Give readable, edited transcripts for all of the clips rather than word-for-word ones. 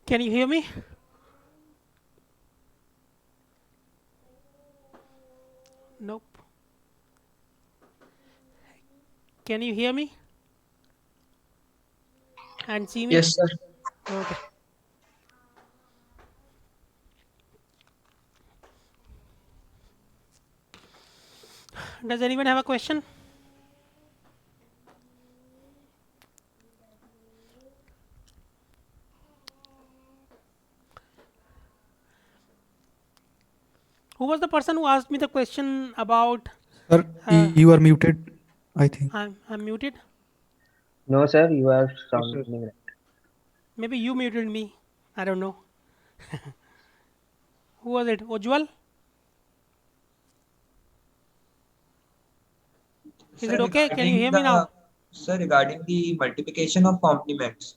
Can you hear me? Nope. Can you hear me and see me? Yes, sir. Okay. Does anyone have a question? Who was the person who asked me the question about? Sir, Uh, you are muted, I think. I'm muted. No, sir, you are No, sir. sounding right. Maybe you muted me. I don't know. Who was it? Ojwal? Is Sir, it okay? Can you regarding hear me now? the multiplication of complements.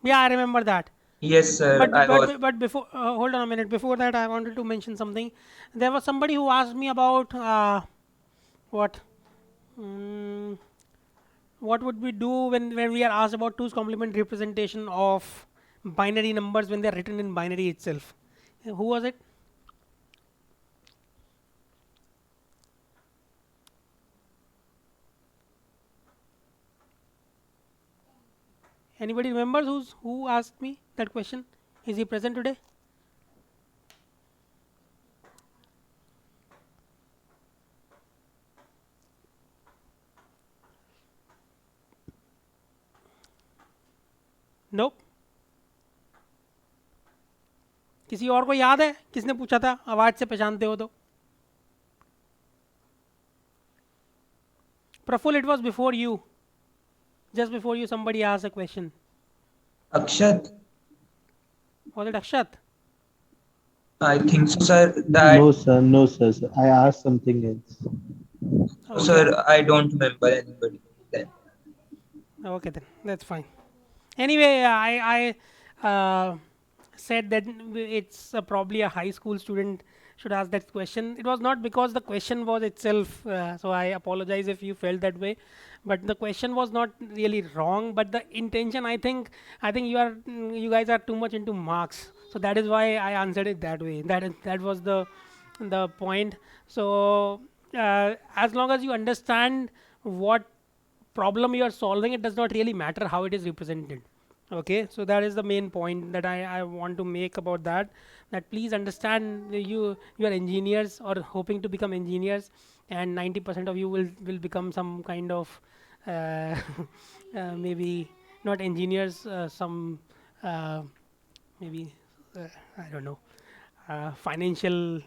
Yeah, I remember that. Yes, sir. But I was. before, hold on a minute. Before that, I wanted to mention something. There was somebody who asked me about what. Mm, what would we do when we are asked about 2's complement representation of binary numbers when they are written in binary itself? Who was it? Anybody remembers who asked me that question? Is he present today? Nope. किसी और को याद है किसने पूछा था आवाज से पहचानते हो तो Praful it was before you, just before you somebody asked a question. Akshat, Was it Akshat? I think so, sir. No, sir. No, sir. Sir. I asked something else. Okay, I don't remember anybody then. okay, then that's fine. Anyway, I said that it's probably a high school student should ask that question. It was not because the question was itself, so I apologize if you felt that way. But the question was not really wrong, but the intention, I think you guys are too much into marks, so that is why I answered it that way. That was the point. So as long as you understand what problem you are solving, it does not really matter how it is represented. Okay, so that is the main point that I want to make about that. That please understand, you are engineers or hoping to become engineers, and 90% of you will become some kind of uh, maybe not engineers, some uh, maybe I don't know, financial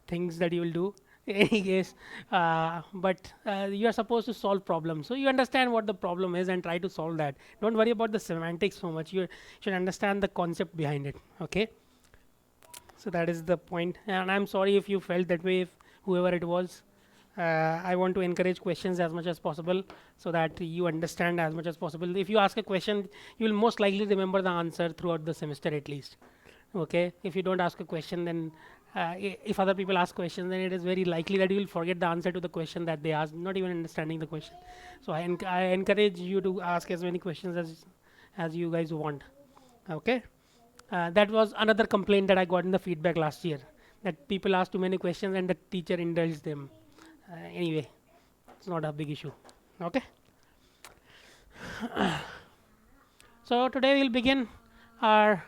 things that you will do. In any case, but you are supposed to solve problems, so you understand what the problem is and try to solve that. Don't worry about the semantics so much. You should understand the concept behind it. Okay, so that is the point, and I'm sorry if you felt that way, if whoever it was. I want to encourage questions as much as possible so that you understand as much as possible. If you ask a question, you will most likely remember the answer throughout the semester at least. Okay, if you don't ask a question, then if other people ask questions, then it is very likely that you will forget the answer to the question that they asked, not even understanding the question. So I encourage you to ask as many questions as you guys want. Okay, that was another complaint that I got in the feedback last year, that people ask too many questions and the teacher indulged them. Anyway, it's not a big issue. Okay, so today we'll begin our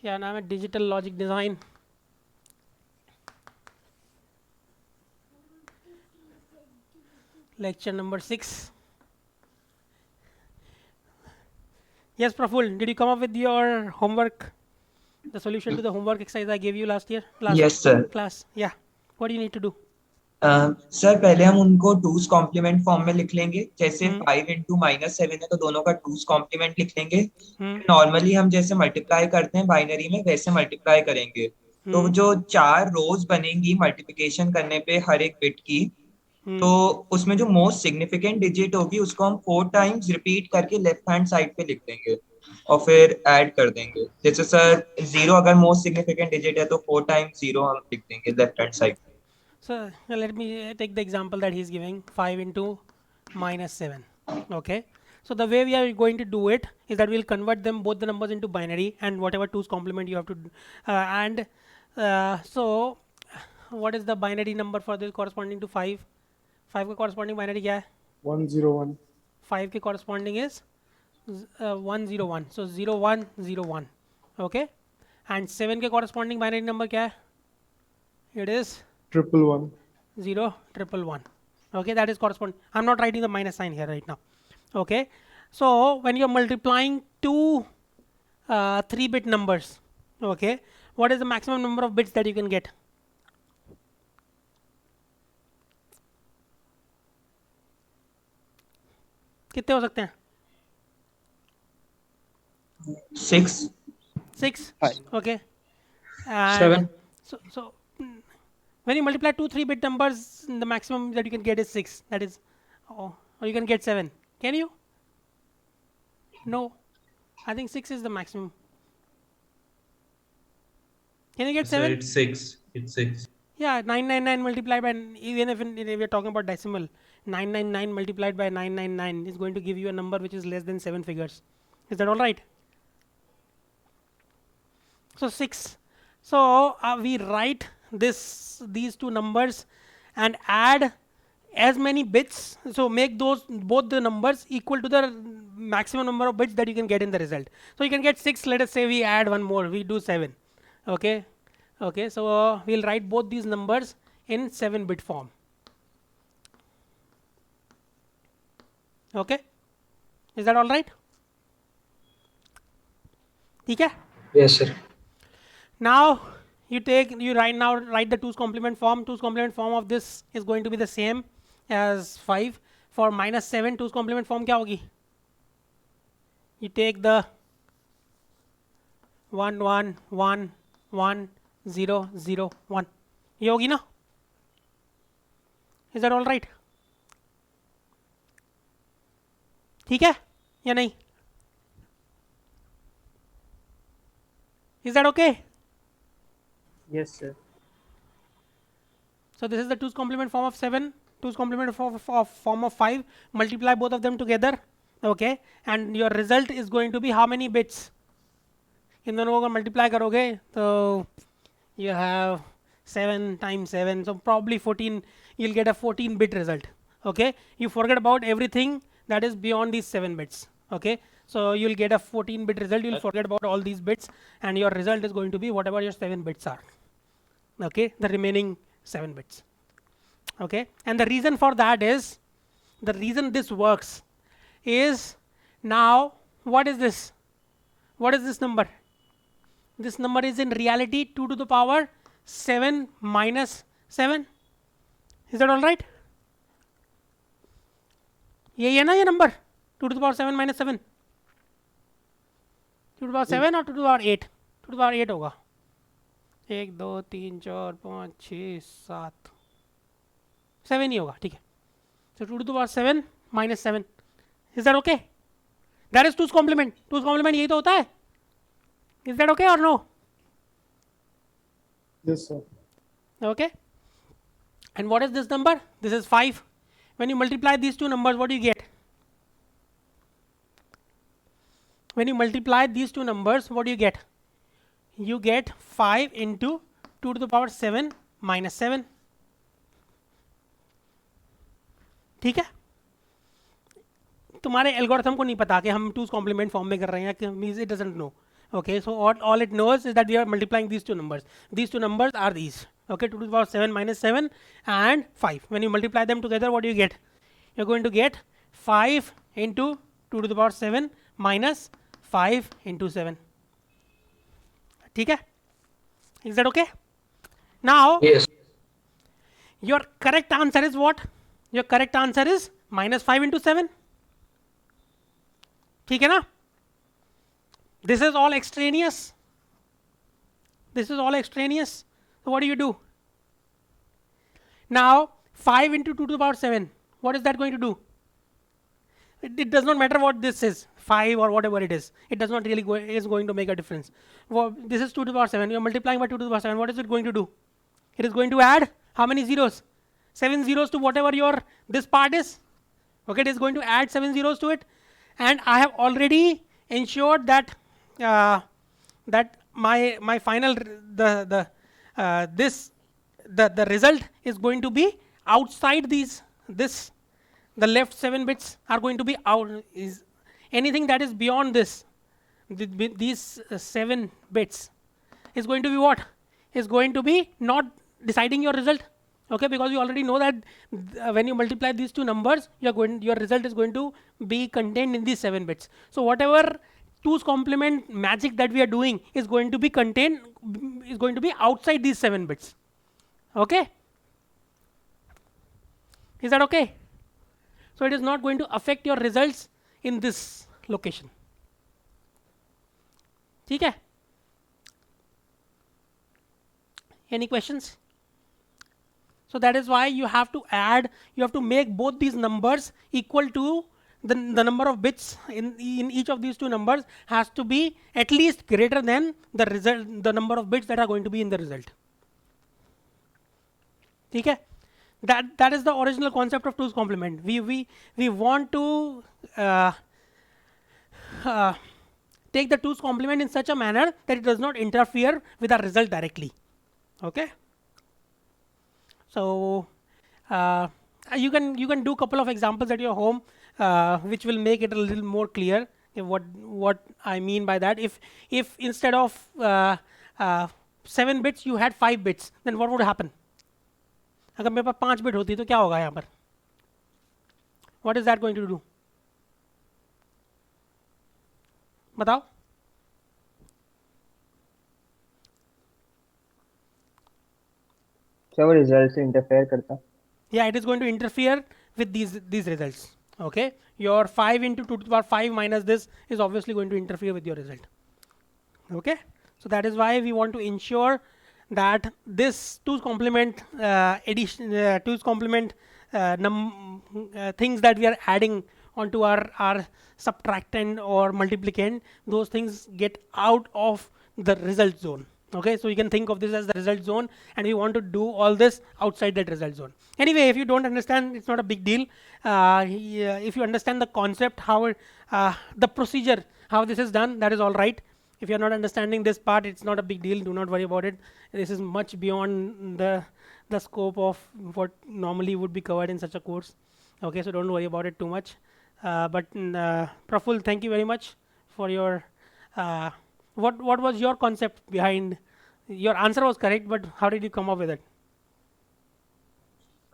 क्या नाम है digital logic design. Lecture number 6. Yes, Praful, did you come up with your homework, the solution to the homework exercise I gave you last year, last Yes, sir. class? Yeah. What do you need to do? Sir पहले हम उनको टूस complement form में लिख लेंगे, जैसे Hmm. 5 into -7 है तो दोनों का टूस कॉम्प्लीमेंट लिख लेंगे। Hmm. नॉर्मली हम जैसे मल्टीप्लाई करते हैं बाइनरी में वैसे मल्टीप्लाई करेंगे। तो Hmm. जो 4 रोज बनेंगी मल्टीप्लिकेशन करने पे हर एक बिट की, Hmm. तो उसमें जो मोस्ट सिग्निफिकेंट डिजिट होगी उसको हम 4 टाइम्स रिपीट करके लेफ्ट हैंड साइड पे लिख देंगे और फिर ऐड कर देंगे। जैसे सर 0 अगर मोस्ट सिग्निफिकेंट डिजिट है तो 4 टाइम्स 0 हम लिख देंगे left hand side. So let me take the example that he's giving, 5 into -7. Okay. So the way we are going to do it is that we'll convert them both the numbers into binary and whatever 2's complement you have to so what is the binary number for this corresponding to 5? 5 का corresponding binary क्या है? 101. 5 के corresponding is 101. So 0101. Okay. And 7 के corresponding binary number क्या है? It is 111. 0111. Okay, that is correspond. I'm not writing the minus sign here right now. Okay. So when you're multiplying two 3-bit numbers, okay, what is the maximum number of bits that you can get? कितने हो सकते हैं? 6. 6. 5. Okay. And 7. So when you multiply two 3-bit numbers, the maximum that you can get is 6. That is, or you can get 7. Can you? No. I think 6 is the maximum. Can you get 7? It's 6. It's 6. Yeah, 999 multiplied by, even if we're talking about decimal, 999 multiplied by 999 is going to give you a number which is less than 7 figures. Is that all right? So 6. So we write these two numbers and add as many bits. So make those both the numbers equal to the maximum number of bits that you can get in the result. So you can get 6. Let us say we add one more. We do 7. Okay. Okay. So we'll write both these numbers in 7-bit form. Okay. Is that all right? Okay. Yes, sir. Now you write the 2's complement form. 2's complement form of this is going to be the same as 5. For minus 7, 2's complement form क्या होगी? You take the 1 1 1 1 0 0 1. ये होगी ना? Is that all right? ठीक है या नहीं? Is that okay? Yes, sir. So this is the 2's complement form of 7, 2's complement form of 5. Multiply both of them together, okay, and your result is going to be how many bits? इन दोनों को अगर multiply करोगे तो you have 7 times 7, so probably 14. You'll get a 14-bit result. Okay, you forget about everything that is beyond these 7 bits. Okay, so you'll get a 14-bit result. You'll forget about all these bits, and your result is going to be whatever your 7 bits are. Okay, the remaining 7 bits. Okay, and the reason for that is, the reason this works is, now what is this? What is this number? This number is in reality 2 to the power 7 minus 7. Is that all right? यही है ना ये number? 2 to the power 7 minus 7. 2 to the power 7 or 2 to the power 8? 2 to the power 8 होगा. 1 2 3 4 5 6 7 7 ही होगा. ठीक है. So 2 to the power 7 minus 7. Is that okay? That is 2's complement. 2's complement यही तो होता है. Is that okay or no? Yes, sir. Okay. And what is this number? This is 5. When you multiply these two numbers, what do you get? When you multiply these two numbers, what do you get? You get 5 into 2 to the power 7 minus 7. ठीक है? तुम्हारे algorithm को नहीं पता कि हम 2's complement form में कर रहे हैं कि means it doesn't know. Okay, so all it knows is that we are multiplying these two numbers. These two numbers are these. Okay, 2 to the power 7 minus 7 and 5. When you multiply them together, what do you get? You're going to get 5 into 2 to the power 7 minus 5 into 7. ठीक है? Is that okay? Now, Yes. your correct answer is what? Your correct answer is minus 5 into 7. ठीक है ना? This is all extraneous. This is all extraneous. So what do? Now 5 into 2 to the power 7. What is that going to do? It does not matter what this is, 5 or whatever it is. It does not really is going to make a difference. Well, this is 2 to the power 7. You are multiplying by 2 to the power 7. What is it going to do? It is going to add how many zeros? 7 zeros to whatever your this part is. Okay, it is going to add 7 zeros to it. and I have already ensured that that my final the result is going to be outside this the left 7 bits are going to be out. Is anything that is beyond this these 7 bits is going to be what is going to be not deciding your result. Okay, because you already know that when you multiply these two numbers, your result is going to be contained in these 7 bits. So whatever 2's complement magic that we are doing is going to be outside these 7 bits. Okay, is that okay? So it is not going to affect your results in this location. ठीक है? Any questions? So that is why you have to make both these numbers equal to the number of bits in each of these two numbers has to be at least greater than the number of bits that are going to be in the result. Okay? That is the original concept of 2's complement. We want to take the 2's complement in such a manner that it does not interfere with our result directly. Okay? So you can do a couple of examples at your home, which will make it a little more clear what I mean by that. If instead of 7 bits you had 5 bits, then what would happen? अगर मेरे पास 5 bit होती तो क्या होगा यहाँ पर? What is that going to do? बताओ. क्या वो रिजल्ट से इंटरफेयर करता? Yeah, it is going to interfere with these results. Okay, your 5 into 2 to the power 5 minus this is obviously going to interfere with your result. Okay, so that is why we want to ensure that this 2's complement addition 2's complement things that we are adding onto our subtractant or multiplicand, those things get out of the result zone. Okay, so you can think of this as the result zone, and we want to do all this outside that result zone. Anyway, if you don't understand, it's not a big deal. If you understand the concept, how the procedure, how this is done, that is all right. If you're not understanding this part, it's not a big deal. Do not worry about it. This is much beyond the scope of what normally would be covered in such a course. Okay, so don't worry about it too much. But Praful, thank you very much for your what was your concept behind? Your answer was correct, but how did you come up with it?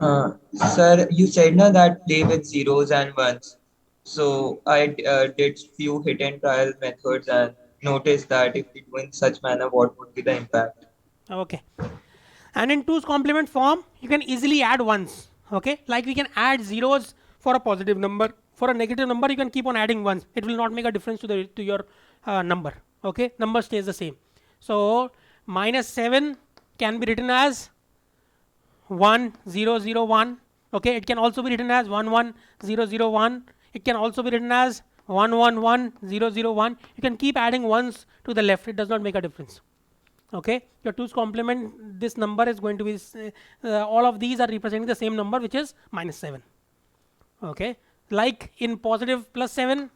Sir, you said na that play with zeros and ones. So I did few hit and trial methods and noticed that if we do in such manner, what would be the impact? Okay, and in 2's complement form, you can easily add ones. Okay, like we can add zeros for a positive number. For a negative number, you can keep on adding ones. It will not make a difference to your number. Okay, number stays the same. So minus 7 can be written as 1 0 0 1. Okay, it can also be written as 1 1 0 0 1. It can also be written as 1 1 1 0 0 1. You can keep adding ones to the left. It does not make a difference. Okay, your 2's complement, this number is going to be all of these are representing the same number, which is minus 7. Okay, like in positive plus 7,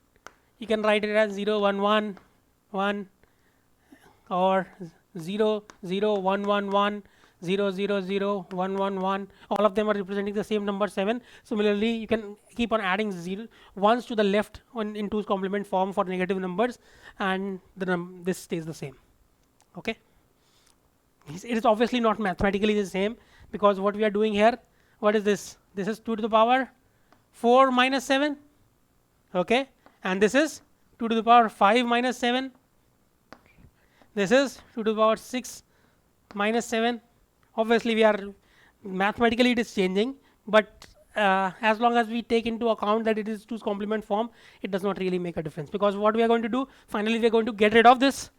you can write it as 0 1 1 1 or 0 0 1 1 1 0 0 0 1 1 1. All of them are representing the same number 7. Similarly, you can keep on adding ones to the left in 2's complement form for negative numbers, and this stays the same. Okay, it is obviously not mathematically the same, because what we are doing here, what is this? This is 2 to the power 4 minus 7. Okay, and this is 2 to the power 5 minus 7. This is 2 to the power 6 minus 7. Obviously, we are mathematically it is changing, but as long as we take into account that it is 2's complement form, it does not really make a difference, because what we are going to do finally, we are going to get rid of this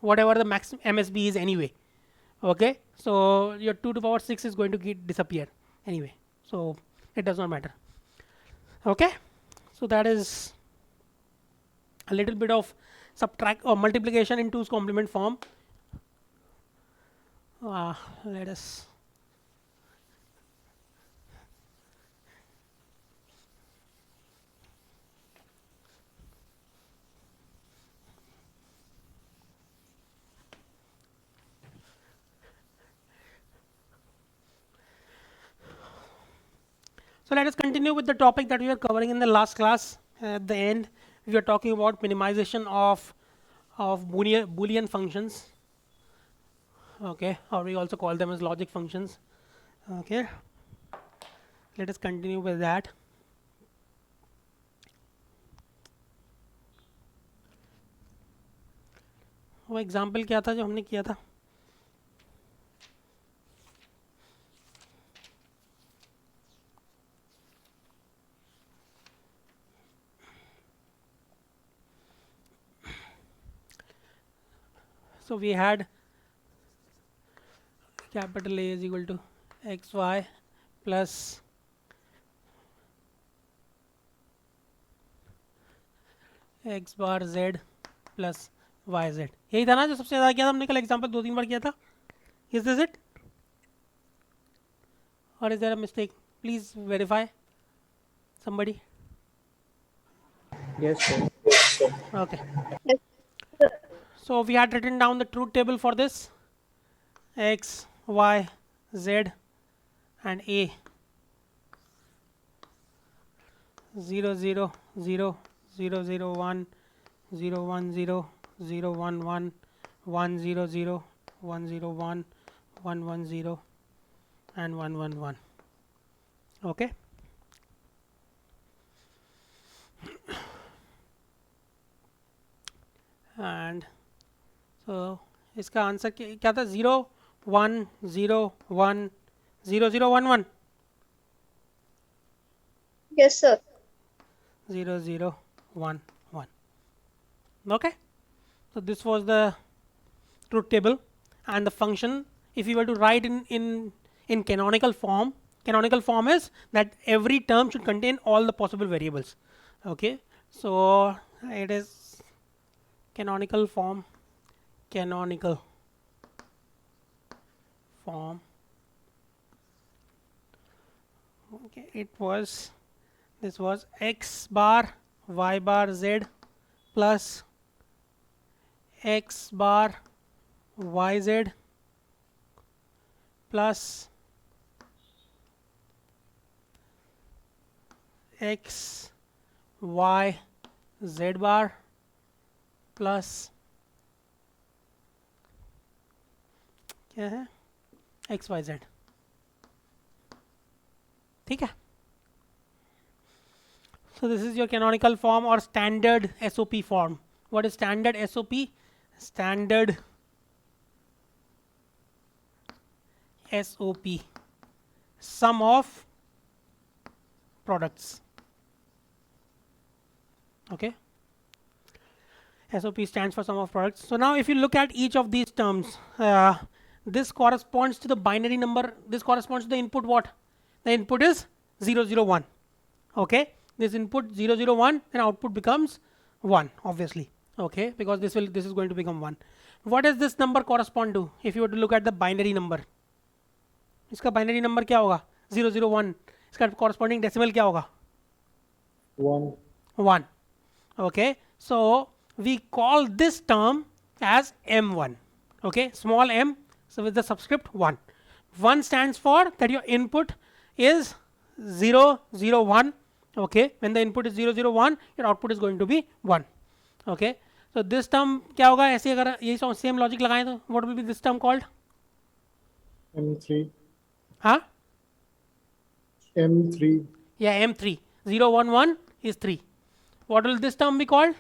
whatever the max MSB is anyway. Okay, so your 2 to the power 6 is going to disappear anyway, so it does not matter. Okay, so that is a little bit of subtract or multiplication in 2's complement form. Let us So let us continue with the topic that we were covering in the last class. At the end, we were talking about minimization of Boolean functions. Okay, or we also call them as logic functions. Okay, let us continue with that. वो example क्या था जो हमने किया था? So we had capital A is equal to xy plus x bar z plus yz. यही था ना जो सबसे ज़्यादा किया था हमने कल एग्जाम्पल 2-3 बार किया था. Is this it? Or is there a mistake? Please verify. Somebody. Yes, sir. Okay. So we had written down the truth table for this x, y, z, and a. 0 0 0 0 0 1 0 1 0 0 1 1 1 0 0 1 0 1 1 1 0 and 1 1 1. Okay. And so इसका answer क्या था? 0 1 0 1 0 0 1 1. Yes, sir. 0 0 1 1. Okay, so this was the truth table, and the function, if you were to write in canonical form is that every term should contain all the possible variables. Okay, so it is canonical form. Okay, this was x bar y bar z plus x bar yz plus x y z bar plus क्या है x Y Z. ठीक है. So this is your canonical form or standard SOP form. What is standard SOP? Standard SOP, sum of products. Okay, SOP stands for sum of products. So now if you look at each of these terms, this corresponds to the binary number. This corresponds to the input. What? The input is 0 0 1. Okay, this input 0 0 1 and output becomes 1, obviously. Okay, because this is going to become 1. What does this number correspond to? If you were to look at the binary number, इसका binary number क्या होगा? 0 0 1. इसका corresponding decimal क्या होगा? 1. Okay, so we call this term as M1. Okay, small m, so with the subscript 1. 1 stands for that your input is 0 0 1. Okay, when the input is 0 0 1, your output is going to be 1. Okay, so this term क्या होगा? ऐसे अगर यही same logic लगाएं तो what will be this term called? M3. हाँ? M3. Yeah, M3. 0 1 1 is 3. What will this term be called?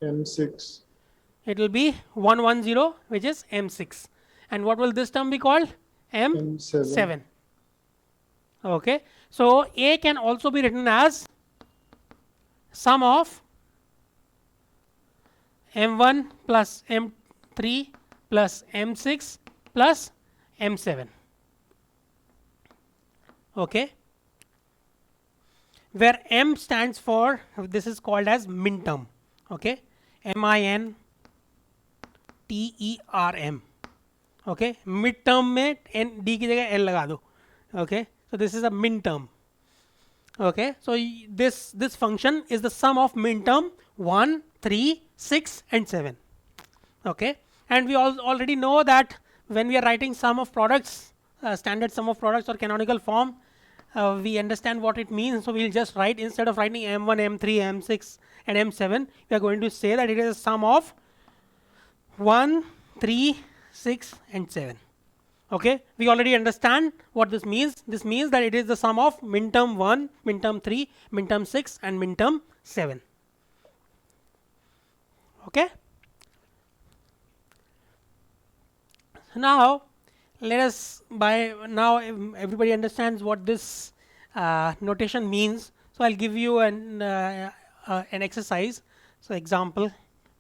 M6. It will be 1 1 0, which is M6. And what will this term be called? M7. Okay, so A can also be written as sum of M1 plus M3 plus M6 plus M7. Okay, where M stands for, this is called as min term. Okay, MINTERM. Okay, mid term में n d की जगह l लगा दो. Okay, so this is a min term. Okay, so this function is the sum of min term 1, 3, 6 and 7. Okay, and we already know that when we are writing sum of products, standard sum of products or canonical form, we understand what it means, so we'll just write, instead of writing m1, m3, m6 and m7, we are going to say that it is a sum of 1, 3, 6 and 7. Okay, we already understand what this means. This means that it is the sum of minterm 1, minterm 3, minterm 6 and minterm 7. Okay. Now let us, by now everybody understands what this notation means. So I'll give you an exercise. So example,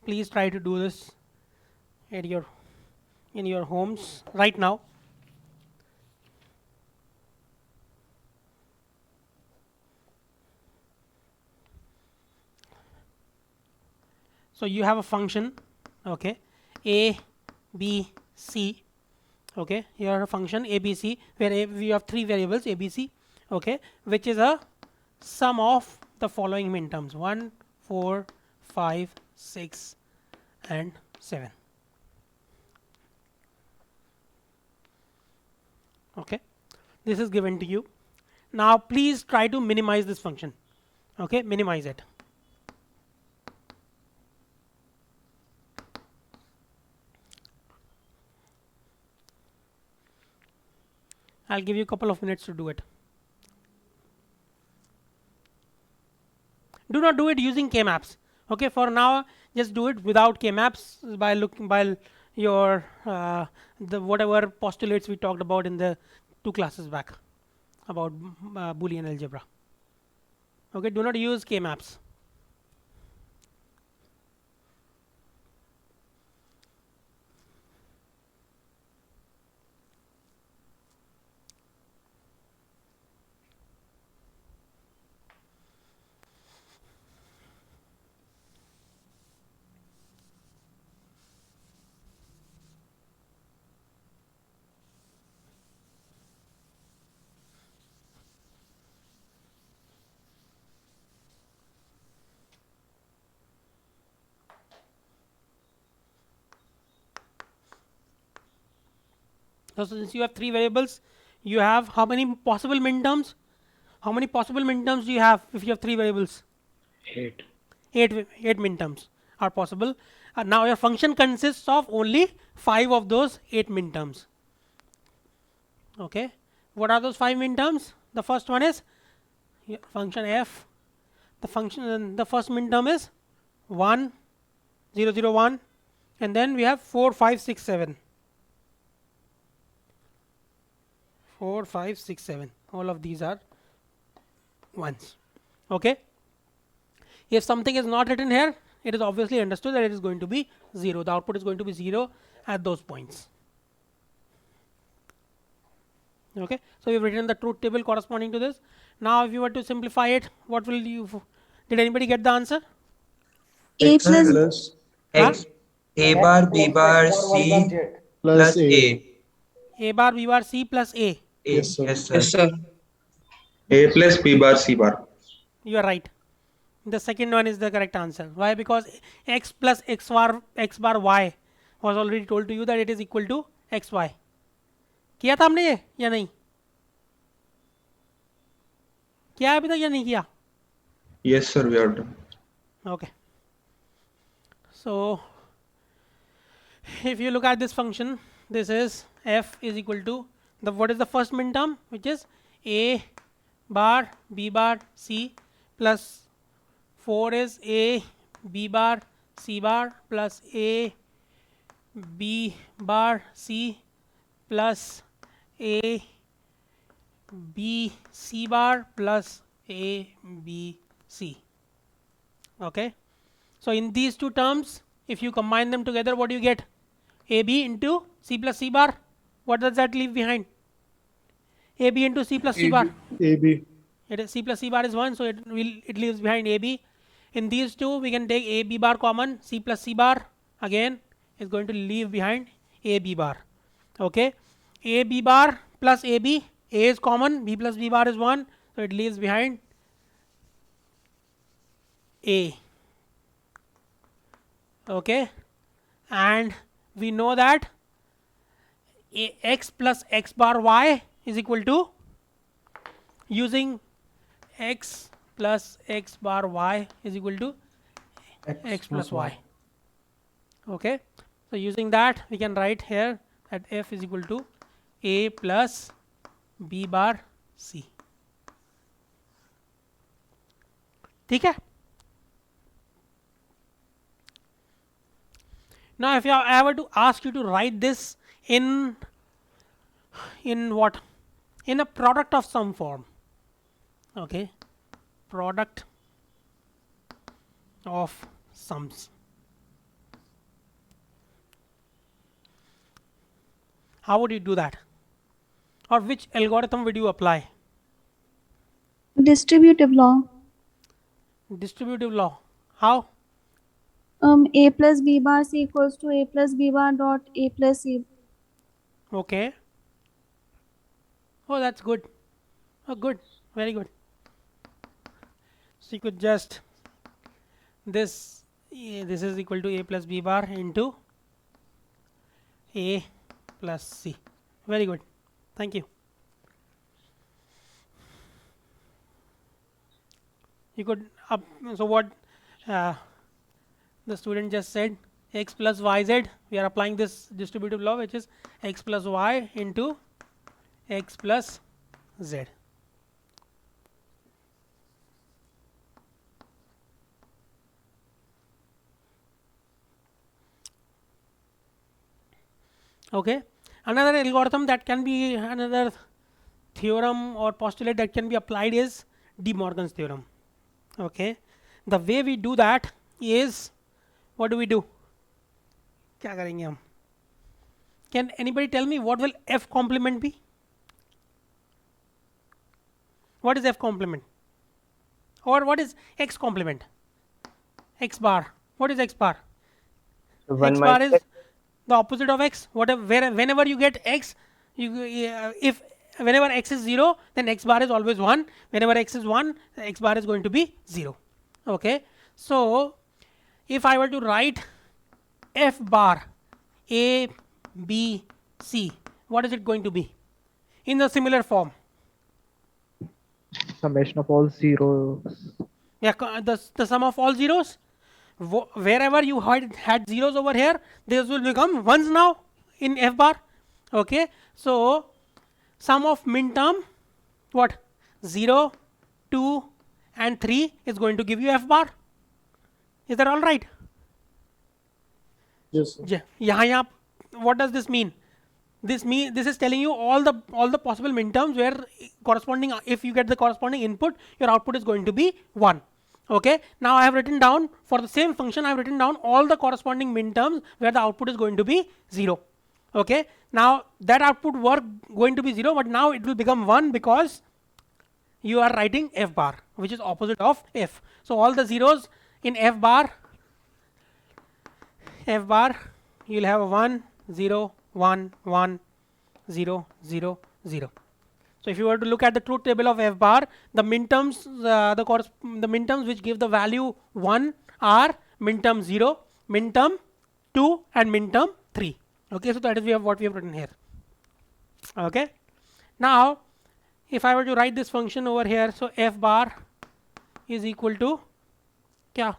please try to do this at your in your homes right now. So you have a function, okay, a, b, c. Okay, here a function a, b, c, where we have three variables a, b, c. Okay, which is a sum of the following minterms 1, 4, 5, 6 and 7. Okay, this is given to you. Now please try to minimize this function. Okay, minimize it. I'll give you a couple of minutes to do it. Do not do it using K-maps. Okay, for now, just do it without K-maps by looking by your the whatever postulates we talked about in the 2 classes back about Boolean algebra. Okay, do not use K-maps. So since you have 3 variables, you have how many possible minterms? How many possible minterms do you have if you have 3 variables? 8. 8 minterms are possible. Now your function consists of only 5 of those 8 minterms. Okay, what are those 5 minterms? The first one is function f. The first minterm is 1, 0, 0, 1, and then we have 4, 5, 6, 7. 4, 5, 6, 7. All of these are ones. Okay. If something is not written here, it is obviously understood that it is going to be 0. The output is going to be 0 at those points. Okay. So we've written the truth table corresponding to this. Now, if you were to simplify it, what will you? Did anybody get the answer? A X plus Plus X A bar B bar C plus plus A. A bar, B bar, C plus A. Yes, sir. Yes, sir. A plus B bar C bar. You are right. The second one is the correct answer. Why? Because x plus x bar y was already told to you that it is equal to xy. किया था हमने ये या नहीं? किया है अभी तक या नहीं किया? Yes, sir, we are done. Okay. So if you look at this function, this is f is equal to what is the first minterm, which is a bar b bar c plus 4 is a b bar c bar plus a b bar c plus a b c bar plus a b c. Okay. So in these two terms, if you combine them together, what do you get? AB into C plus C bar. What does that leave behind? AB into C plus C bar. AB. It is C plus C bar is 1, so it leaves behind AB. In these two, we can take AB bar common. C plus C bar again is going to leave behind AB bar. Okay. AB bar plus AB. A is common. B plus B bar is 1, so it leaves behind A. Okay, and we know that x plus x bar y is equal to using x plus x bar y is equal to x plus y. Okay, so using that we can write here that f is equal to a plus b bar c. ठीक है. Now if I were to ask you to write this in what, in a product of some form, okay, product of sums, how would you do that, or which algorithm would you apply? Distributive law. Distributive law. How? A plus b bar c equals to a plus b bar dot a plus c. Okay. Oh, that's good. Oh, good. Very good. So you could just this is equal to a plus b bar into a plus c. Very good. Thank you. You could so what the student just said, x plus yz, we are applying this distributive law, which is x plus y into x plus z. Okay, another algorithm that can be, another theorem or postulate that can be applied is De Morgan's theorem. Okay, the way we do that is, what do we do? क्या करेंगे हम? Can anybody tell me what will f complement be? What is f complement? Or what is x complement? X bar. What is x bar? So 1 X bar minus is the opposite of x. Whenever you get x, if whenever x is 0, then x bar is always 1. Whenever x is 1, x bar is going to be 0. Okay, so if I were to write f bar a b c, what is it going to be in the similar form? Summation of all zeros. Yeah, the sum of all zeros. Wherever you had zeros over here, these will become ones now in f bar. Okay, so sum of min term, what, 0, 2 and 3 is going to give you f bar. Is that all right? Yes, sir. यहाँ what does this mean? This is telling you all the possible minterms where corresponding, if you get the corresponding input, your output is going to be 1. Okay, now I have written down, for the same function I have written down all the corresponding minterms where the output is going to be 0. Okay, now that output were going to be 0, but now it will become 1 because you are writing f bar, which is opposite of f. So all the zeros in f bar you will have 1 0 1 1 0 0 0. So if you were to look at the truth table of f bar, the minterms the minterms which give the value 1 are minterm 0, minterm 2 and minterm 3. Okay, so that is what we have written here. Okay, now if I were to write this function over here, so f bar is equal to kya,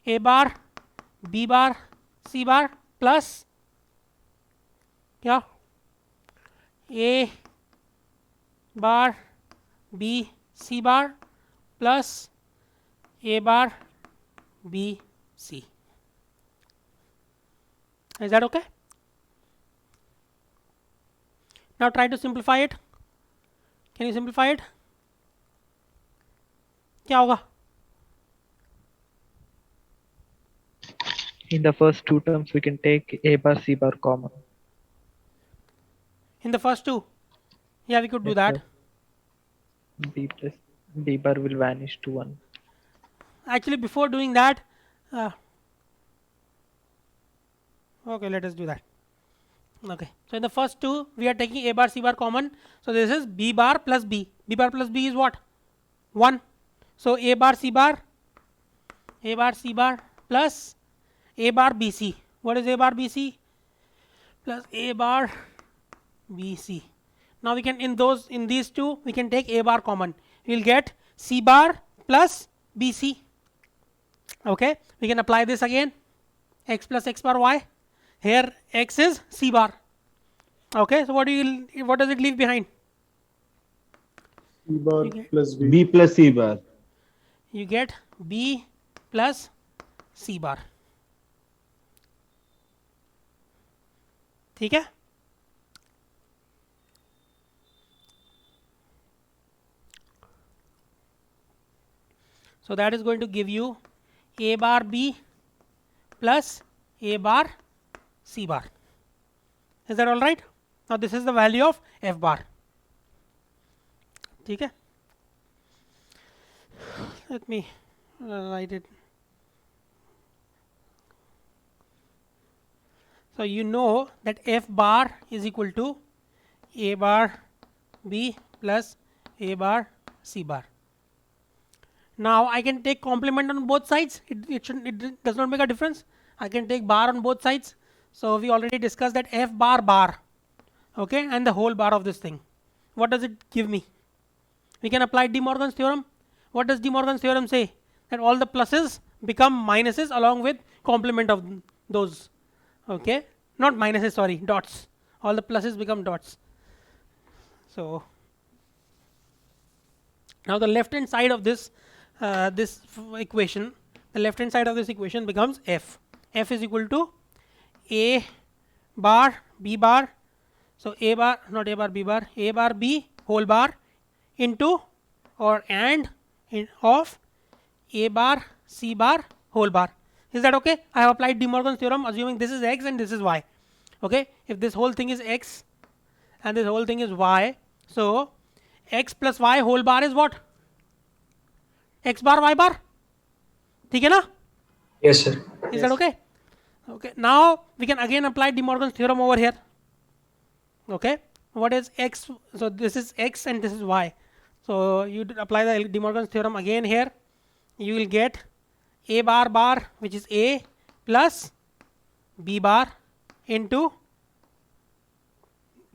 a bar b bar c bar plus kya, a bar b c bar plus a bar b c. Is that okay? Now try to simplify it. Can you simplify it? क्या होगा? In the first two terms, we can take a bar c bar common. In the first two, yeah, we could do Yes, that. sir. B plus b bar will vanish to 1. Actually, before doing that, okay, let us do that. Okay, so in the first two, we are taking a bar c bar common. So this is b bar plus b. B bar plus b is what? 1. So a bar c bar plus a bar bc. What is a bar bc? Plus a bar bc. Now we can in these two we can take a bar common. We will get c bar plus bc. Okay, we can apply this again, x plus x bar y. Here x is c bar. Okay, so what does it leave behind? C bar plus B. B plus C bar. You get b plus c bar. ठीक है? So that is going to give you a bar b plus a bar c bar. Is that all right? Now this is the value of f bar. ठीक है? Let me write it. So you know that f bar is equal to a bar b plus a bar c bar. Now I can take complement on both sides. It does not make a difference. I can take bar on both sides. So we already discussed that f bar bar, okay, and the whole bar of this thing. What does it give me? We can apply De Morgan's theorem. What does De Morgan's theorem say? That all the pluses become minuses along with complement of those. Okay, not minuses, sorry, dots. All the pluses become dots. So now the left hand side of this equation, the left hand side of this equation becomes f. F is equal to a bar b bar. So a bar, not a bar b bar, a bar b whole bar into or and of a bar c bar whole bar. Is that okay? I have applied De Morgan's theorem assuming this is x and this is y. Okay, if this whole thing is x and this whole thing is y, so x plus y whole bar is what? X bar y bar. ठीक है ना? Yes, sir. Is that okay? Okay, now we can again apply De Morgan's theorem over here. Okay, what is x? So this is x and this is y. So you apply the De Morgan's theorem again here. You will get a bar bar, which is a plus b bar into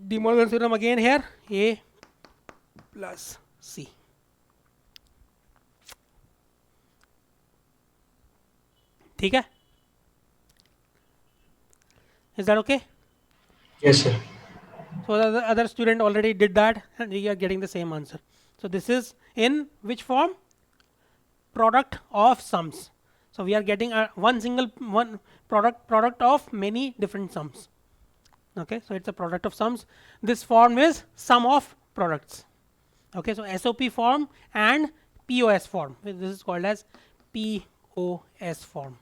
De Morgan's theorem again here, a plus c. ठीक है? Is that okay? Yes, sir. So the other student already did that and we are getting the same answer. So this is in which form? Product of sums. So we are getting one product of many different sums. Okay, so it's a product of sums. This form is sum of products. Okay, so SOP form and POS form. This is called as POS form.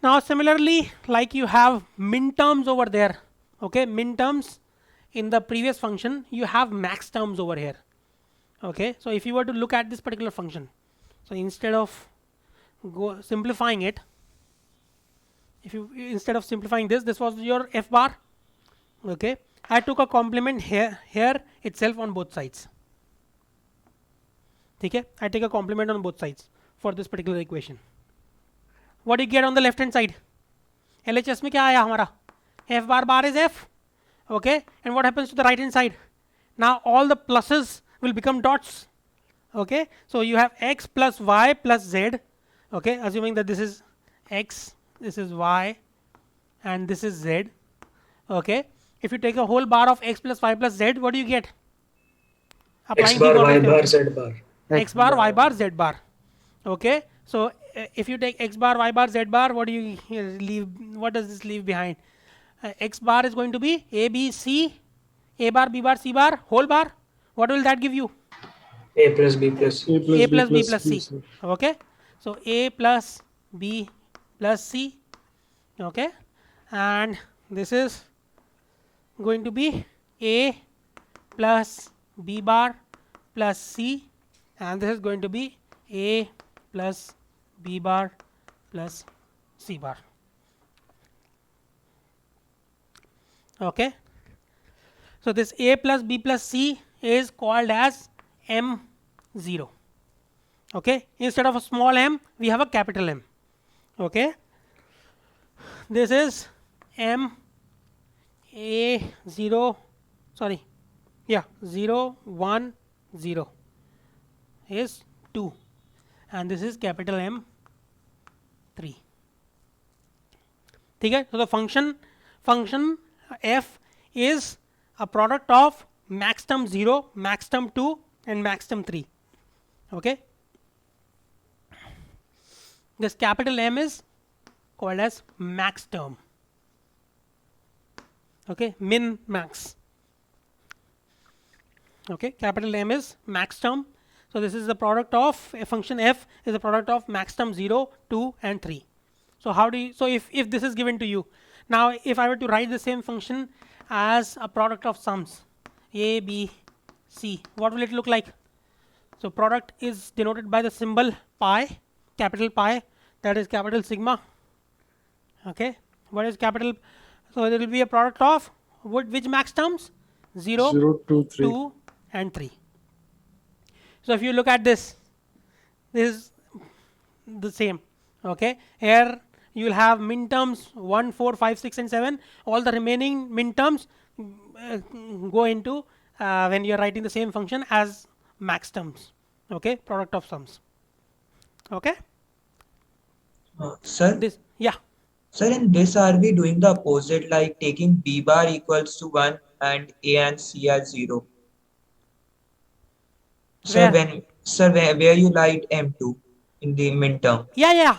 Now similarly, like you have min terms over there, okay, min terms in the previous function, you have max terms over here. Okay, so if you were to look at this particular function, so instead of simplifying it, instead of simplifying this was your f bar. Okay, I took a complement here itself on both sides. Okay, I take a complement on both sides for this particular equation. What do you get on the left hand side? LHS में क्या आया हमारा? F bar bar is F. Okay, and what happens to the right hand side? Now all the pluses will become dots. Okay, so you have x plus y plus z. Okay, assuming that this is x, this is y, and this is z. Okay, if you take a whole bar of x plus y plus z, what do you get? X bar, Y bar, Z bar. X bar, Y bar, Z bar. Okay, so if you take x bar, y bar, z bar, what do you leave? What does this leave behind? X bar is going to be a b c, a bar b bar c bar whole bar. What will that give you? A plus B plus C. A plus b plus c. Okay, so a plus b plus c. Okay, and this is going to be a plus b bar plus c, and this is going to be a plus b bar plus c bar. Okay, so this a plus b plus c is called as M0. Okay, instead of a small m we have a capital M. Okay, this is M A0, sorry, yeah, 0, 1, 0 is 2, and this is capital M 3. Okay, so the function f is a product of max term 0, max term 2, and max term 3. Okay, this capital M is called as max term. Okay, min max. Okay, capital M is max term. So this is the product of a function f is the product of max term 0, 2, and 3. So how do you, so if this is given to you, now if I were to write the same function as a product of sums a, b, c, what will it look like? So product is denoted by the symbol pi, capital pi, that is capital sigma. Okay, what is capital? So there will be a product of which max terms? 0, 0, 2, 3. 2, and 3. So if you look at this is the same. Okay, here you will have min terms 1, 4, 5, 6, and 7. All the remaining min terms go into when you are writing the same function as max terms. Okay, product of sums. Okay, Sir, this, yeah. sir, in this are we doing the opposite, like taking b bar equals to 1 and a and c are 0? Sir, Where? where you write m2 in the midterm? Yeah.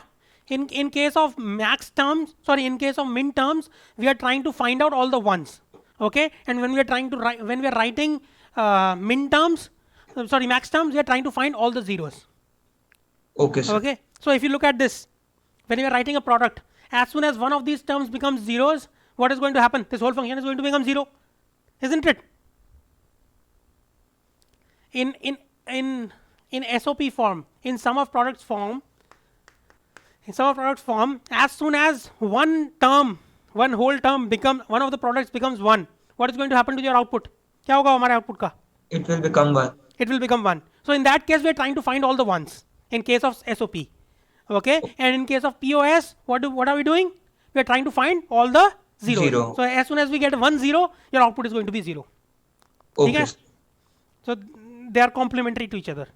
In case of max terms, sorry, in case of min terms, we are trying to find out all the ones. Okay, and when we are trying to write, when we are writing min terms, sorry, max terms, we are trying to find all the zeros. Okay, sir. Okay, so if you look at this, when you are writing a product, as soon as one of these terms becomes zeros, what is going to happen? This whole function is going to become 0, isn't it? In SOP form, in sum of products form, as soon as one whole term becomes, one of the products becomes 1, what is going to happen to your output? क्या होगा हमारे output का? It will become 1. It will become 1. So in that case, we are trying to find all the ones in case of SOP. Okay, and in case of POS, what are we doing? We are trying to find all the zeros. Zero. So as soon as we get 1 0, your output is going to be 0. Okay. Okay? So they are complementary to each other.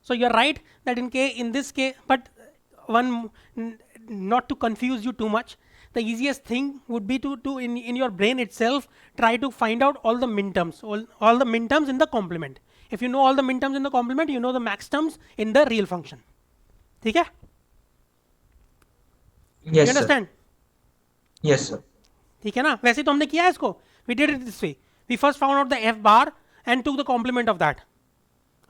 So you are right that in this case, but not to confuse you too much, the easiest thing would be to in your brain itself try to find out all the min terms, all the min terms in the complement. If you know all the min terms in the complement, you know the max terms in the real function. ठीक है? Yes, You understand? sir. Yes, sir. ठीक है ना? वैसे तो हमने किया है इसको. We did it this way. We first found out the f bar and took the complement of that.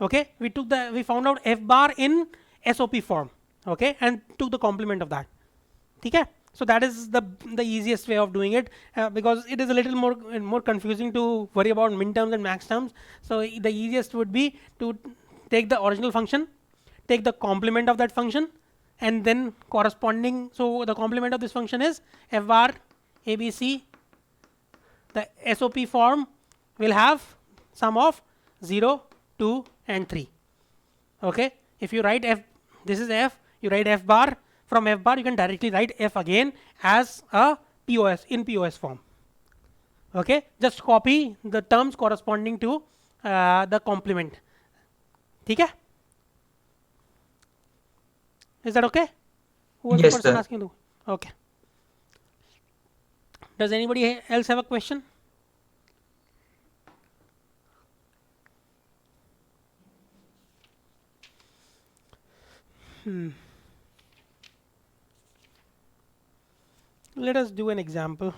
Okay, we found out f bar in SOP form. Okay, and took the complement of that. Okay, so that is the easiest way of doing it because it is a little more confusing to worry about min terms and max terms. So the easiest would be to take the original function, take the complement of that function, and then corresponding. So the complement of this function is f bar abc. The SOP form will have sum of 0, 2, and 3. Okay, if you write f, this is f, you write f bar. From f bar you can directly write f again as a POS in POS form. Okay, just copy the terms corresponding to the complement. ठीक है? Is that okay? Who was Yes, the person sir. asking? Okay. Does anybody else have a question? Let us do an example.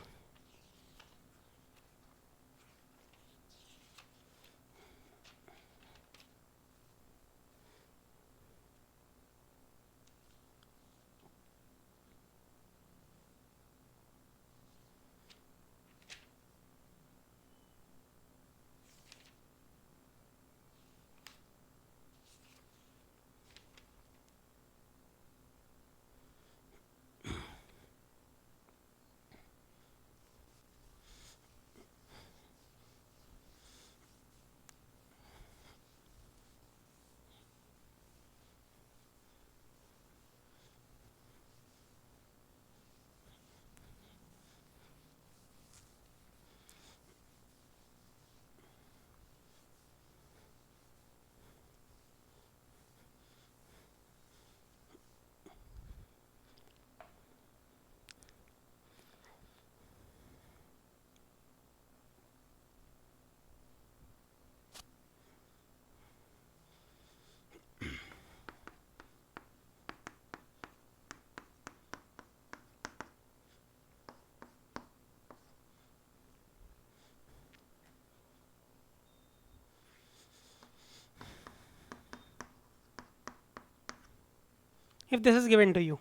if this is given to you,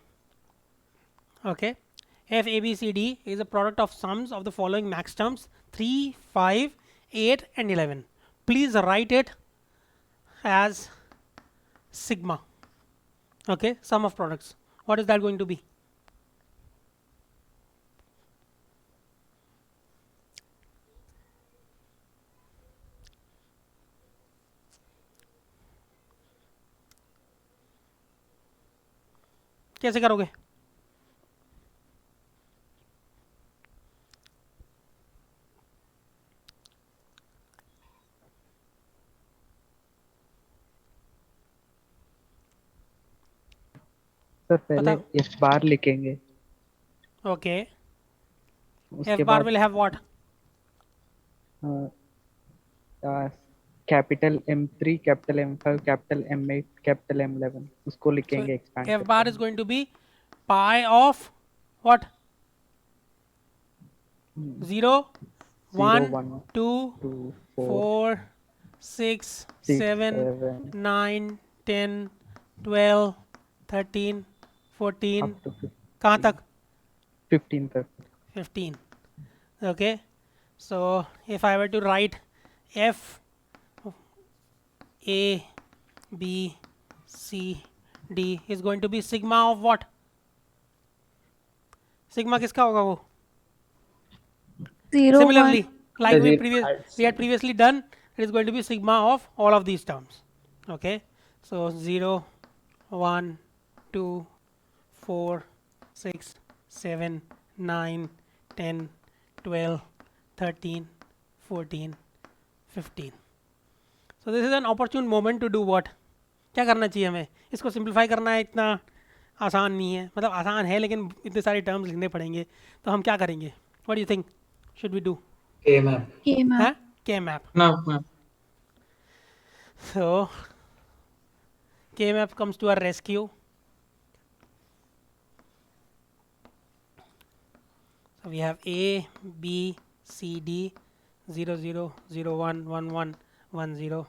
okay, f a b c d is a product of sums of the following max terms 3, 5, 8 and 11. Please write it as sigma. Okay, sum of products. What is that going to be? कैसे करोगे? Sir पहले बताओ। F bar लिखेंगे, Okay, उसके f bar बाद will have what? Capital M3, capital M5, capital M8, capital M11 उसको So लिखेंगे expand f bar is going to be pi of what? 0, 1, 2, 2, 4, 4, 6, 6, 7, 7 9, 10, 12, 13, 14, up to कहाँ तक? 15 तक. 15. Okay, so if I were to write f a b c d is going to be sigma of what? Sigma किसका होगा वो? 0, Similarly, 1. like we had previously done, it is going to be sigma of all of these terms. Okay, so 0, 1, 2, 4, 6, 7, 9, 10, 12, 13, 14, 15. So this is an opportune moment to do what? क्या करना चाहिए हमें? इसको simplify करना है, इतना आसान नहीं है, मतलब आसान है लेकिन इतने सारे टर्म्स लिखने पड़ेंगे, तो हम क्या करेंगे? What do you think should we do? K map. K map. Huh? K map. No. So K map comes to our rescue. So we have A, B, C, D, 0, 0, 0, 1, 1, 1, 1, 0,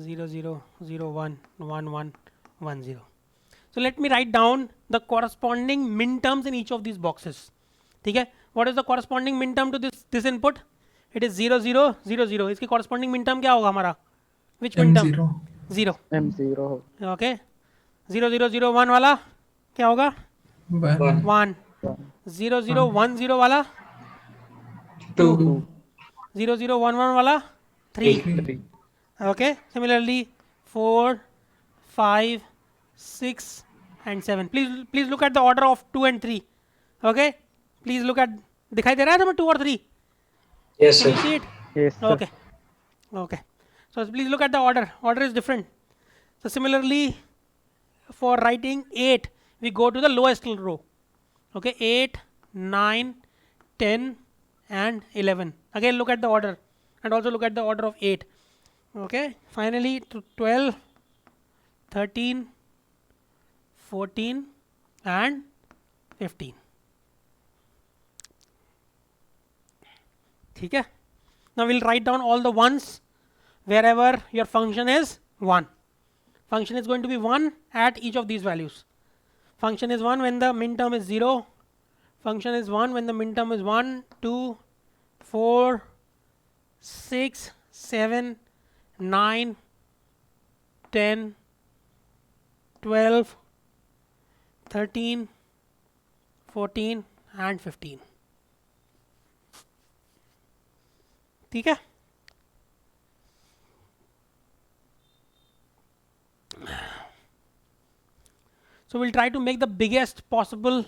0, 0, 0, 1, 1, 1, 1, 0. So let me write down the corresponding min terms in each of these boxes. ठीक है? What is the corresponding min term to this input? It is 0, 0, 0, 0. इसकी corresponding min term क्या होगा हमारा? Which min term? M0. 0. M0 Okay. 0, 0, 0, 1 वाला क्या होगा? 1. 1. 0, 0, 1, 0 वाला 2. 0, 0, 1, 1 वाला 3. 3. Okay. Similarly, 4, 5, 6 and 7. Please look at the order of 2 and 3. Okay. Please look at, दिखाई दे रहा है number 2 or 3? Yes, Can you sir. see it? Yes, sir. Okay. Okay. So please look at the order. Order is different. So similarly, for writing 8, we go to the lowest row. Okay, 8, 9, 10 and 11. Again look at the order and also look at the order of 8. Okay, finally to 12, 13, 14 and 15. ठीक है? Now we'll write down all the ones wherever your function is 1. Function is going to be 1 at each of these values. Function is 1 when the min term is 0. Function is 1 when the min term is 1, 2, 4, 6, 7, 9, 10, 12, 13, 14 and 15. ठीक है? So we'll try to make the biggest possible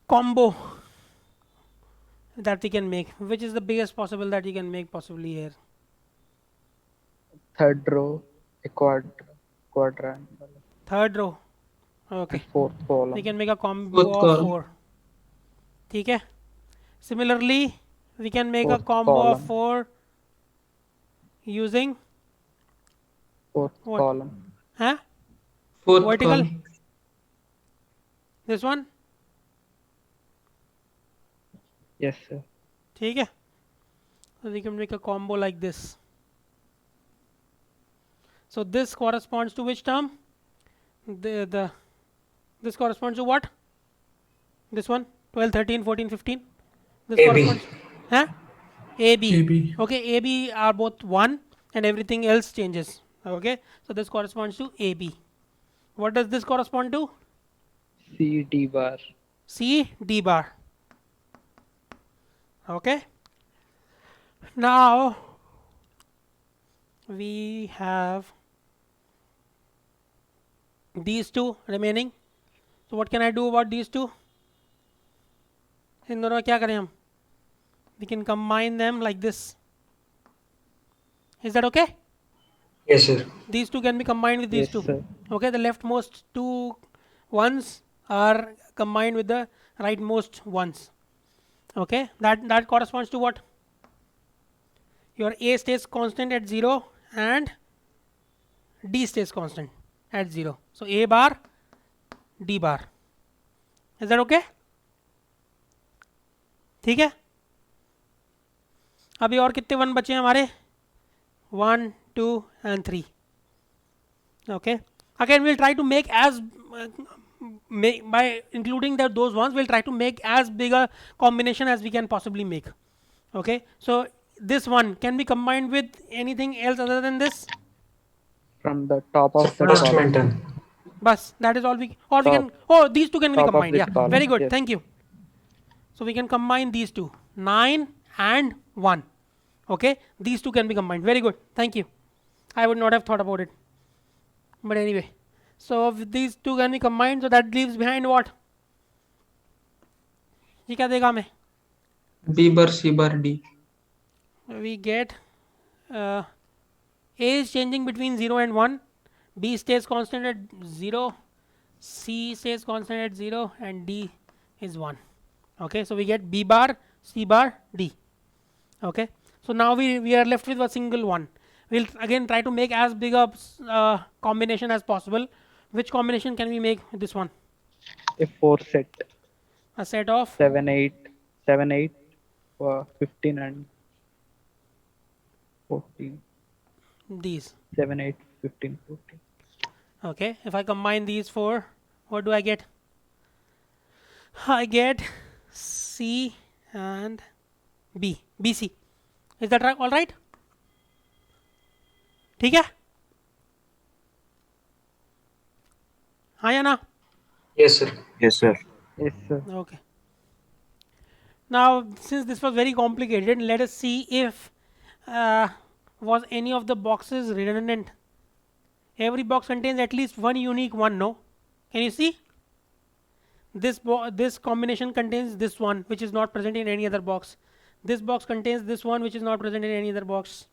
combo that we can make. Which is the biggest possible that you can make possibly here? Third row, a quadrant. Third row. Okay. Fourth column. We can make a combo Fourth of column. 4. ठीक है? Similarly, we can make a Fourth combo of column. 4 using Fourth What? column. huh? Fourth Vertical. column. This one. Yes, sir. ठीक है? So we can make a combo like this. So this corresponds to which term? This corresponds to what? This one, 12, 13, 14, 15. This AB. corresponds, huh? AB. AB. Okay, AB are both 1 and everything else changes. Okay, so this corresponds to AB. What does this correspond to? C D bar. C D bar. Okay. Now we have these two remaining. So what can I do about these two? इन दोनों में क्या करें हम? We can combine them like this. Is that okay? Yes, sir. These two can be combined with these Yes, two. sir. Okay, the leftmost two ones are combined with the rightmost ones. Okay, that corresponds to what? Your A stays constant at 0 and D stays constant at 0. So A bar, D bar. Is that okay? ठीक है. अभी और कितने one बचे हैं हमारे? 1, 2 and 3. Okay, again we'll try to make as by including those ones, we'll try to make as big a combination as we can possibly make. Okay, so this one can be combined with anything else other than this. From the top of the First column. mental. Bus, that is all we, or we Top. can, these two can be Top of combined. this Yeah, column, very good. yes. Thank you. So we can combine these two, 9 and 1. Okay, these two can be combined. Very good. Thank you. I would not have thought about it. But anyway, so if these two can be combined, so that leaves behind what? ये क्या देगा हमें? B bar, C bar, D. We get A is changing between 0 and 1, B stays constant at 0, C stays constant at 0, and D is 1. Okay, so we get B bar, C bar, D. Okay, so now we are left with a single one. We'll again try to make as big a combination as possible. Which combination can we make with this one? A 4 set. A set of 7, 8, 15 and 14. these. 7, 8, 15, 14. Okay, if I combine these four, what do I get? I get C and B, BC. Is that right? All right? ठीक है? हाँ या ना? Yes, sir. Yes, sir. Yes, sir. Okay. Now, since this was very complicated, let us see if was any of the boxes redundant. Every box contains at least one unique one. No? Can you see? This combination contains this one, which is not present in any other box. This box contains this one, which is not present in any other box.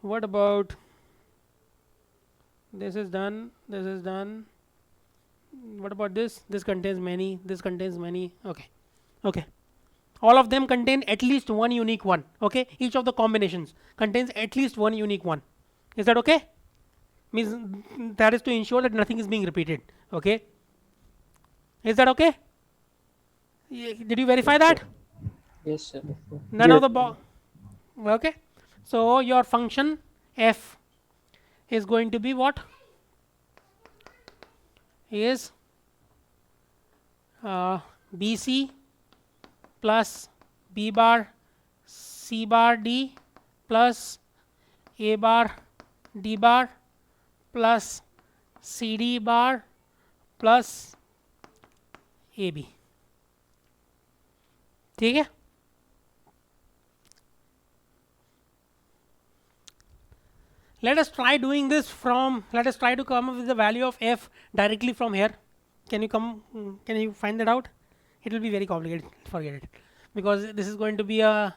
What about this? Is done. This is done. What about this? This contains many. This contains many. Okay. Okay. All of them contain at least one unique one. Okay. Each of the combinations contains at least one unique one. Is that okay? Means that is to ensure that nothing is being repeated. Okay. Is that okay? Did you verify that? Yes, sir. None of the box. Okay. So your function f is going to be what? Is BC plus B bar C bar D plus A bar D bar plus CD bar plus AB. ठीक है? Let us try doing this from, let us try to come up with the value of f directly from here. Can you find that out? It will be very complicated, forget it. Because this is going to be a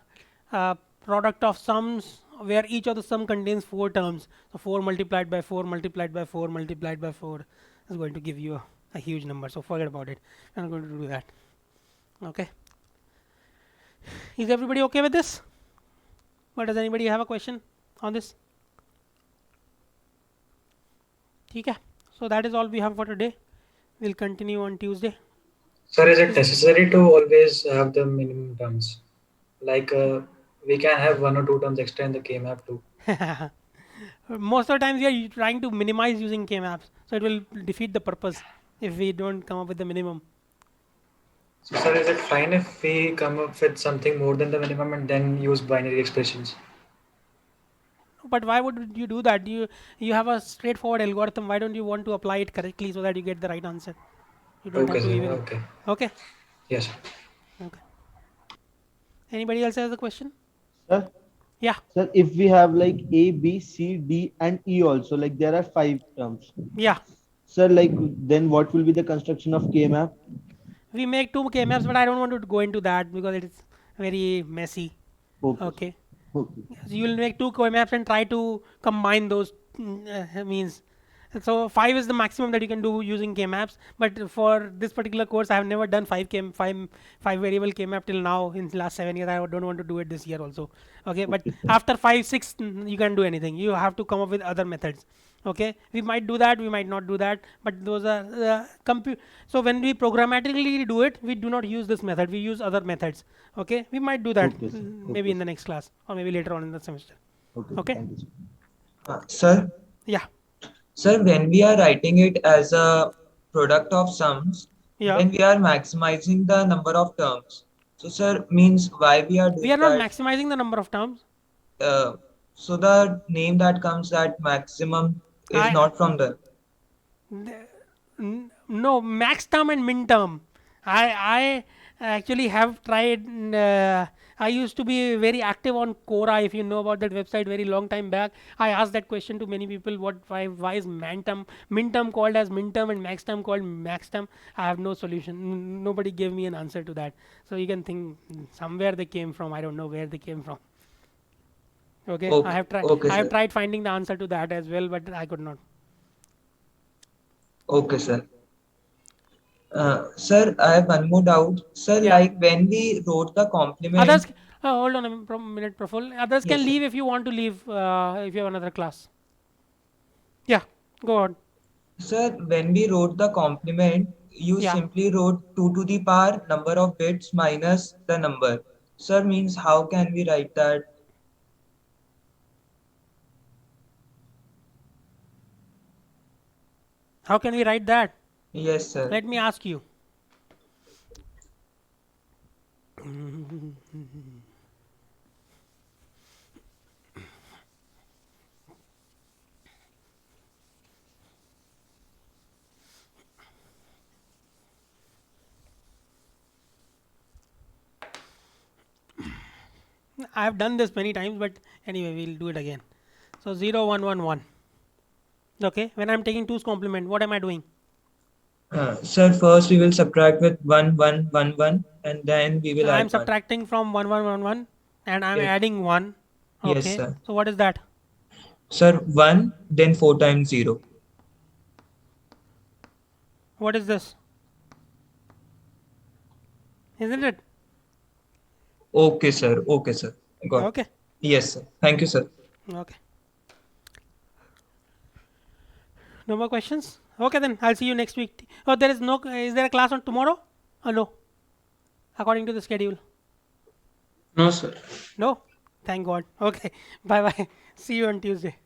product of sums where each of the sum contains 4 terms. So 4 multiplied by 4 multiplied by 4 multiplied by 4 is going to give you a huge number. So forget about it. I'm not going to do that. Okay. Is everybody okay with this? Or does anybody have a question on this? Okay. So that is all we have for today. We'll continue on Tuesday. Sir, is it necessary to always have the minimum terms? Like we can have 1 or 2 terms extra in the K-map too. Most of the times we are trying to minimize using K-maps, so it will defeat the purpose if we don't come up with the minimum. So, sir, is it fine if we come up with something more than the minimum and then use binary expressions? But why would you do that? You have a straightforward algorithm. Why don't you want to apply it correctly so that you get the right answer? You don't Okay, have to sir. even. Okay. Okay. Yes. Okay. Anybody else has a question? Sir, Yeah. sir, if we have like A, B, C, D, and E also, like there are 5 terms. Yeah. Sir, like then what will be the construction of K map? We make 2 K-maps, but I don't want to go into that because it is very messy. Okay. Okay. Okay. So you will make 2 K-maps and try to combine those means. So 5 is the maximum that you can do using K-maps. But for this particular course, I have never done 5 variable K-map till now in the last 7 years. I don't want to do it this year also. Okay, but after 5, 6, you can do anything. You have to come up with other methods. Okay, we might do that, we might not do that, but those are so when we programmatically do it, we do not use this method. We use other methods. Okay, we might do that Okay, sir. maybe Okay, in the next class or maybe later on in the semester. Okay. Okay. Thank you, sir. Sir, Yeah. sir, when we are writing it as a product of sums, Yeah. then we are maximizing the number of terms. So, sir, means why we are We are doing not that? maximizing the number of terms. Uh, so the name that comes at maximum is I not from the. no max term and min term. I actually have tried. I used to be very active on Quora. If you know about that website, very long time back. I asked that question to many people. Why is min term called as min term and max term called max term? I have no solution. Nobody gave me an answer to that. So you can think somewhere they came from. I don't know where they came from. Okay, I Okay, have tried. okay, I have sir. tried finding the answer to that as well, but I could not. Okay, sir. Sir, I have one more doubt. Sir, Yeah. like when we wrote the Others, complement, hold on a minute, Praful. Others can yes, sir. leave if you want to leave. If you have another class. Yeah, go on. Sir, when we wrote the complement, you Yeah. simply wrote 2 to the power number of bits minus the number. Sir, means how can we write that? How can we write that? Yes, sir. Let me ask you. I have done this many times, but anyway, we'll do it again. So 0, 1, 1, 1. Okay, when I'm taking 2's complement, what am I doing? Sir, first we will subtract with 1, 1, 1, 1, and then we will I'm add 1. subtracting from 1, 1, 1, 1, and I'm Yes, adding 1. yes, Okay, sir. so what is that? Sir, 1, then 4 times 0. What is this? Isn't it? Okay, sir. Okay, sir. Got it. Okay. Yes, sir. Thank you, sir. Okay. No more questions? Okay, then I'll see you next week. Oh, there is no. Is there a class on tomorrow? Or no? According to the schedule. No, sir. No. Thank God. Okay. Bye bye. See you on Tuesday.